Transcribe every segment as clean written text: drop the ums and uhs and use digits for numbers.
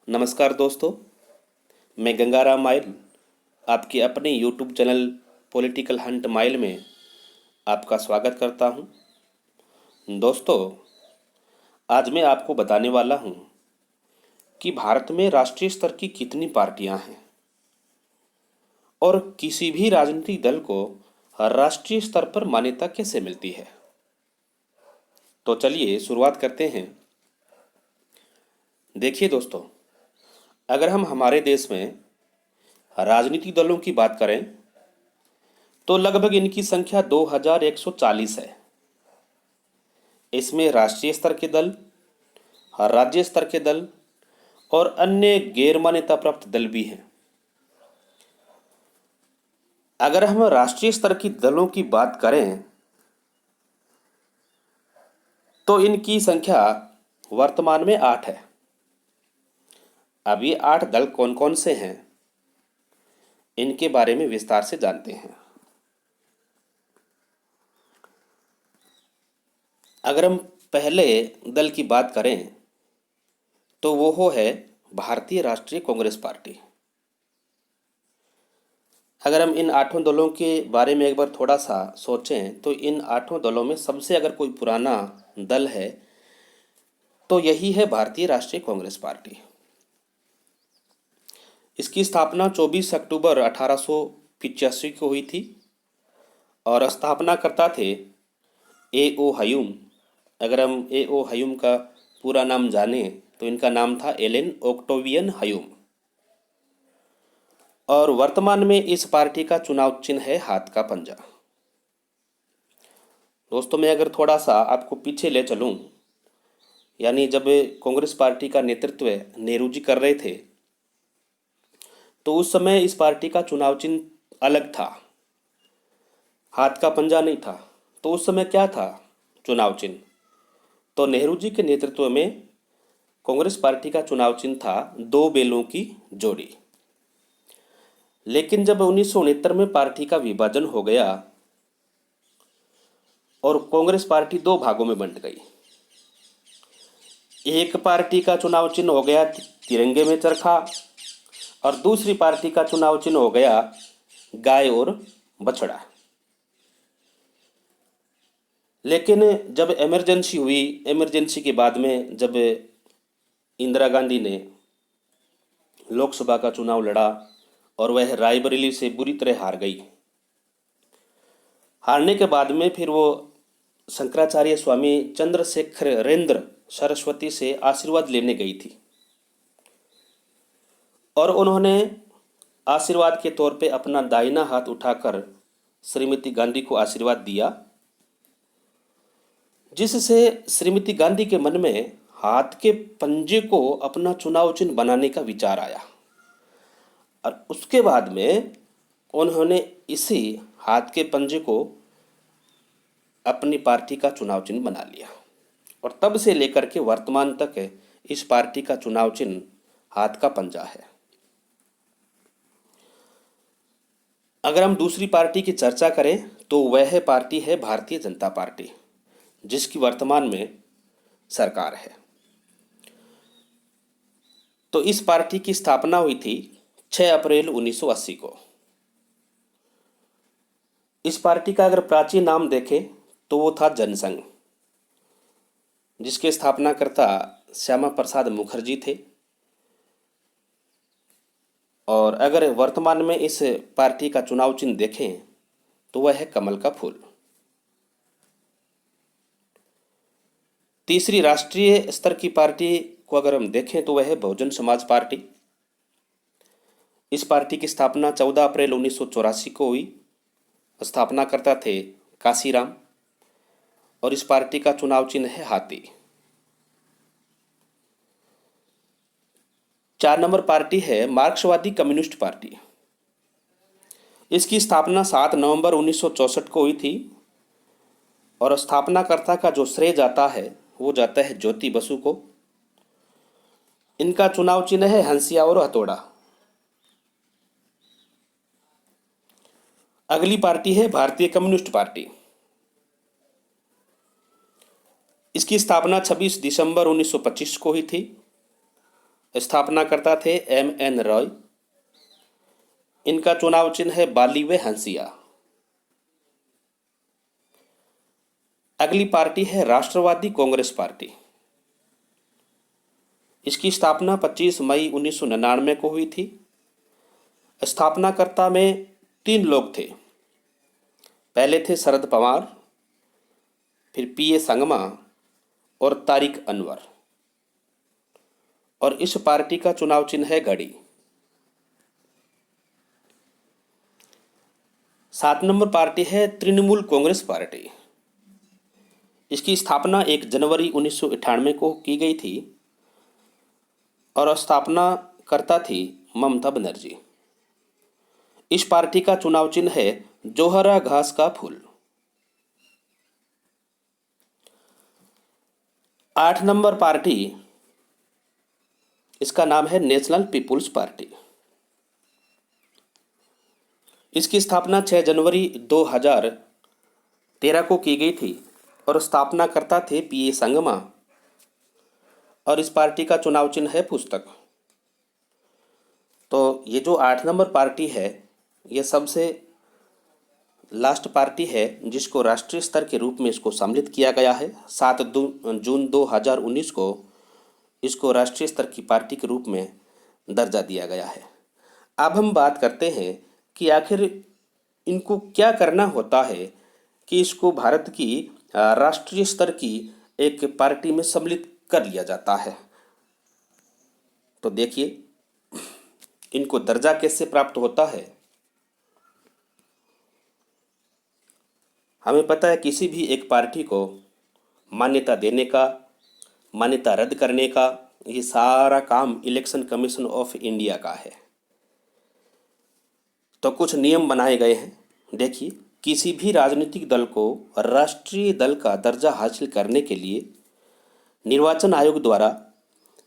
नमस्कार दोस्तों, मैं गंगाराम माइल आपके अपने YouTube channel political Hunt mile में आपका स्वागत करता हूं। दोस्तों, आज मैं आपको बताने वाला हूं कि भारत में राष्ट्रीय स्तर की कितनी पार्टियां हैं और किसी भी राजनीतिक दल को राष्ट्रीय स्तर पर मान्यता कैसे मिलती है। तो चलिए शुरुआत करते हैं। देखिए दोस्तों, अगर हम हमारे देश में राजनीतिक दलों की बात करें तो लगभग इनकी संख्या 2140 है। इसमें राष्ट्रीय स्तर के दल, राज्य स्तर के दल और अन्य गैर मान्यता प्राप्त दल भी हैं। अगर हम राष्ट्रीय स्तर की दलों की बात करें तो इनकी संख्या वर्तमान में 8 है। अब ये 8 दल कौन कौन से हैं, इनके बारे में विस्तार से जानते हैं। अगर हम पहले दल की बात करें तो वो है भारतीय राष्ट्रीय कांग्रेस पार्टी। अगर हम इन 8 दलों के बारे में एक बार थोड़ा सा सोचें तो इन 8 दलों में सबसे अगर कोई पुराना दल है तो यही है भारतीय राष्ट्रीय कांग्रेस पार्टी। इसकी स्थापना 24 अक्टूबर 1885 को हुई थी और स्थापनाकर्ता थे ए ओ हयूम। अगर हम ए ओ हयूम का पूरा नाम जानें तो इनका नाम था एलेन ओक्टेवियन हयूम। और वर्तमान में इस पार्टी का चुनाव चिन्ह है हाथ का पंजा। दोस्तों, मैं अगर थोड़ा सा आपको पीछे ले चलूं, यानी जब कांग्रेस पार्टी का नेतृत्व नेहरू जी कर रहे थे तो उस समय इस पार्टी का चुनाव चिन्ह अलग था, हाथ का पंजा नहीं था। तो उस समय क्या था चुनाव चिन्ह? तो नेहरू जी के नेतृत्व में कांग्रेस पार्टी का चुनाव चिन्ह था 2 बैलों की जोड़ी। लेकिन जब 1969 में पार्टी का विभाजन हो गया और कांग्रेस पार्टी 2 भागों में बंट गई। एक पार्टी का चुनाव चिन्ह हो गया तिरंगे में चरखा और दूसरी पार्टी का चुनाव चिन्ह हो गया गाय और बछड़ा। लेकिन जब इमरजेंसी हुई, इमरजेंसी के बाद में जब इंदिरा गांधी ने लोकसभा का चुनाव लड़ा और वह रायबरेली से बुरी तरह हार गई। हारने के बाद में फिर वो शंकराचार्य स्वामी चंद्रशेखरेंद्र सरस्वती से आशीर्वाद लेने गई थी और उन्होंने आशीर्वाद के तौर पे अपना दाहिना हाथ उठाकर श्रीमती गांधी को आशीर्वाद दिया, जिससे श्रीमती गांधी के मन में हाथ के पंजे को अपना चुनाव चिन्ह बनाने का विचार आया। और उसके बाद में उन्होंने इसी हाथ के पंजे को अपनी पार्टी का चुनाव चिन्ह बना लिया और तब से लेकर के वर्तमान तक इस पार्टी का चुनाव चिन्ह हाथ का पंजा है। अगर हम दूसरी पार्टी की चर्चा करें तो वह पार्टी है भारतीय जनता पार्टी, जिसकी वर्तमान में सरकार है। तो इस पार्टी की स्थापना हुई थी 6 अप्रैल 1980 को। इस पार्टी का अगर प्राचीन नाम देखें तो वो था जनसंघ, जिसके स्थापनाकर्ता श्यामा प्रसाद मुखर्जी थे। और अगर वर्तमान में इस पार्टी का चुनाव चिन्ह देखें तो वह है कमल का फूल। तीसरी राष्ट्रीय स्तर की पार्टी को अगर हम देखें तो वह है बहुजन समाज पार्टी। इस पार्टी की स्थापना 14 अप्रैल 1984 को हुई। स्थापनाकर्ता थे काशीराम और इस पार्टी का चुनाव चिन्ह है हाथी। 4 नंबर पार्टी है मार्क्सवादी कम्युनिस्ट पार्टी। इसकी स्थापना 7 नवंबर 1964 को हुई थी और स्थापनाकर्ता का जो श्रेय जाता है वो जाता है ज्योति बसु को। इनका चुनाव चिन्ह है हंसिया और हथौड़ा। अगली पार्टी है भारतीय कम्युनिस्ट पार्टी। इसकी स्थापना 26 दिसंबर 1925 को हुई थी स्थापनाकर्ता थे M.N. रॉय। इनका चुनाव चिन्ह है बाली व हंसिया। अगली पार्टी है राष्ट्रवादी कांग्रेस पार्टी। इसकी स्थापना 25 मई 1999 को हुई थी। स्थापनाकर्ता में 3 लोग थे। पहले थे शरद पवार, फिर P.A. संगमा और तारिक अनवर। और इस पार्टी का चुनाव चिन्ह है घड़ी। 7 नंबर पार्टी है तृणमूल कांग्रेस पार्टी। इसकी स्थापना 1 जनवरी 1998 को की गई थी और स्थापनाकर्ता थी ममता बनर्जी। इस पार्टी का चुनाव चिन्ह है जोहरा घास का फूल। 8 नंबर पार्टी, इसका नाम है नेशनल पीपुल्स पार्टी। इसकी स्थापना 6 जनवरी 2013 को की गई थी और स्थापनाकर्ता थे P.A. संगमा। और इस पार्टी का चुनाव चिन्ह है पुस्तक। तो ये जो 8 नंबर पार्टी है, ये सबसे लास्ट पार्टी है जिसको राष्ट्रीय स्तर के रूप में इसको सम्मिलित किया गया है। 7 जून 2019 को इसको राष्ट्रीय स्तर की पार्टी के रूप में दर्जा दिया गया है। अब हम बात करते हैं कि आखिर इनको क्या करना होता है कि इसको भारत की राष्ट्रीय स्तर की एक पार्टी में सम्मिलित कर लिया जाता है। तो देखिए, इनको दर्जा कैसे प्राप्त होता है। हमें पता है किसी भी एक पार्टी को मान्यता देने का, मान्यता रद्द करने का, ये सारा काम इलेक्शन कमीशन ऑफ इंडिया का है। तो कुछ नियम बनाए गए हैं। देखिए, किसी भी राजनीतिक दल को राष्ट्रीय दल का दर्जा हासिल करने के लिए निर्वाचन आयोग द्वारा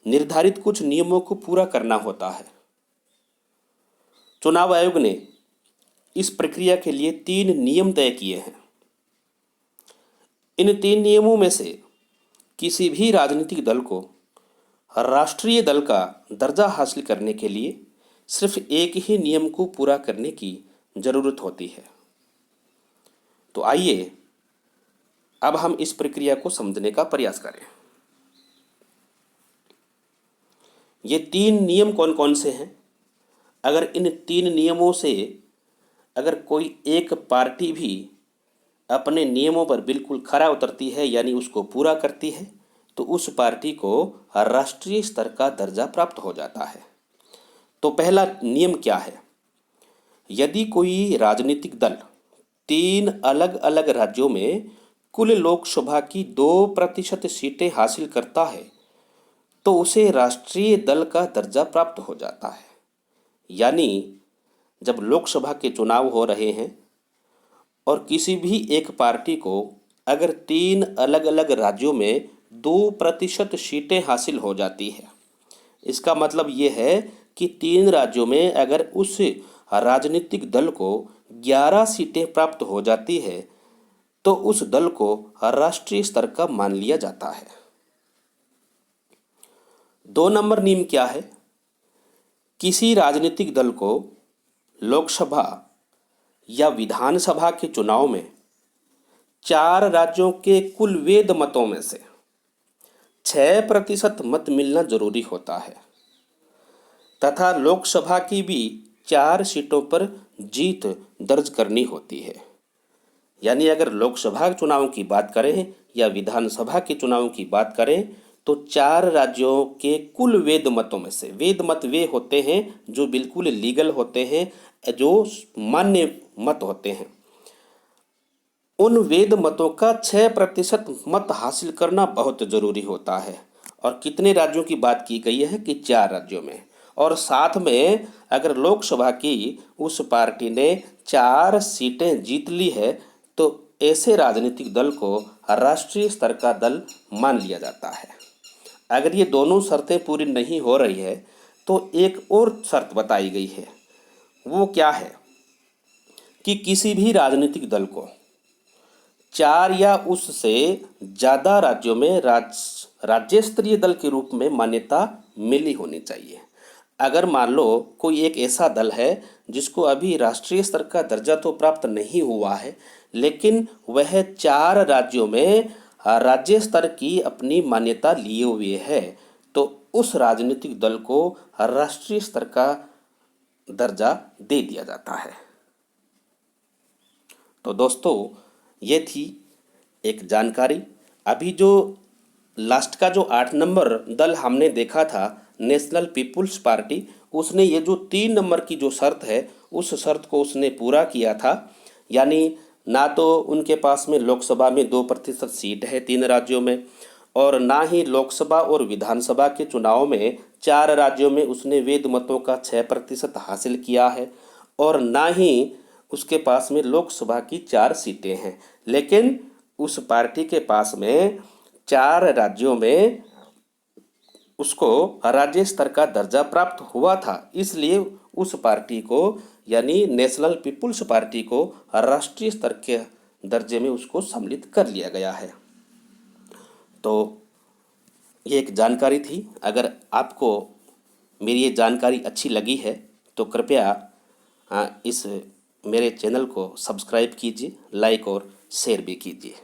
निर्धारित कुछ नियमों को पूरा करना होता है। चुनाव आयोग ने इस प्रक्रिया के लिए 3 नियम तय किए हैं। इन 3 नियमों में से किसी भी राजनीतिक दल को राष्ट्रीय दल का दर्जा हासिल करने के लिए सिर्फ एक ही नियम को पूरा करने की जरूरत होती है। तो आइए अब हम इस प्रक्रिया को समझने का प्रयास करें। ये 3 नियम कौन कौन से हैं? अगर इन 3 नियमों से अगर कोई एक पार्टी भी अपने नियमों पर बिल्कुल खरा उतरती है, यानी उसको पूरा करती है, तो उस पार्टी को राष्ट्रीय स्तर का दर्जा प्राप्त हो जाता है। तो पहला नियम क्या है? यदि कोई राजनीतिक दल 3 अलग अलग राज्यों में कुल लोकसभा की 2% सीटें हासिल करता है तो उसे राष्ट्रीय दल का दर्जा प्राप्त हो जाता है। यानी जब लोकसभा के चुनाव हो रहे हैं और किसी भी एक पार्टी को अगर 3 अलग अलग राज्यों में 2% सीटें हासिल हो जाती है, इसका मतलब ये है कि 3 राज्यों में अगर उस राजनीतिक दल को 11 सीटें प्राप्त हो जाती है तो उस दल को राष्ट्रीय स्तर का मान लिया जाता है। 2 नंबर नियम क्या है? किसी राजनीतिक दल को लोकसभा या विधानसभा के चुनाव में 4 राज्यों के कुल वैध मतों में से 6% मत मिलना जरूरी होता है तथा लोकसभा की भी 4 सीटों पर जीत दर्ज करनी होती है। यानी अगर लोकसभा चुनाव की बात करें या विधानसभा के चुनाव की बात करें तो 4 राज्यों के कुल वैध मतों में से, वैध मत वे होते हैं जो बिल्कुल लीगल होते हैं, जो मान्य मत होते हैं, उन वैध मतों का 6% मत हासिल करना बहुत जरूरी होता है। और कितने राज्यों की बात की गई है कि 4 राज्यों में। और साथ में अगर लोकसभा की उस पार्टी ने 4 सीटें जीत ली है तो ऐसे राजनीतिक दल को राष्ट्रीय स्तर का दल मान लिया जाता है। अगर ये दोनों शर्तें पूरी नहीं हो रही है तो एक और शर्त बताई गई है। वो क्या है कि किसी भी राजनीतिक दल को 4 या उससे ज़्यादा राज्यों में राज्य स्तरीय दल के रूप में मान्यता मिली होनी चाहिए। अगर मान लो कोई एक ऐसा दल है जिसको अभी राष्ट्रीय स्तर का दर्जा तो प्राप्त नहीं हुआ है, लेकिन वह 4 राज्यों में राज्य स्तर की अपनी मान्यता लिए हुए है, तो उस राजनीतिक दल को राष्ट्रीय स्तर का दर्जा दे दिया जाता है। तो दोस्तों, ये थी एक जानकारी। अभी जो लास्ट का जो 8 नंबर दल हमने देखा था, नेशनल पीपुल्स पार्टी, उसने ये जो 3 नंबर की जो शर्त है, उस शर्त को उसने पूरा किया था। यानी ना तो उनके पास में लोकसभा में 2% सीट है 3 राज्यों में, और ना ही लोकसभा और विधानसभा के चुनाव में 4 राज्यों में उसने वेद मतों का 6% हासिल किया है, और ना ही उसके पास में लोकसभा की 4 सीटें हैं। लेकिन उस पार्टी के पास में 4 राज्यों में उसको राज्य स्तर का दर्जा प्राप्त हुआ था, इसलिए उस पार्टी को, यानी नेशनल पीपुल्स पार्टी को, राष्ट्रीय स्तर के दर्जे में उसको सम्मिलित कर लिया गया है। तो ये एक जानकारी थी। अगर आपको मेरी ये जानकारी अच्छी लगी है तो कृपया इस मेरे चैनल को सब्सक्राइब कीजिए, लाइक और शेयर भी कीजिए।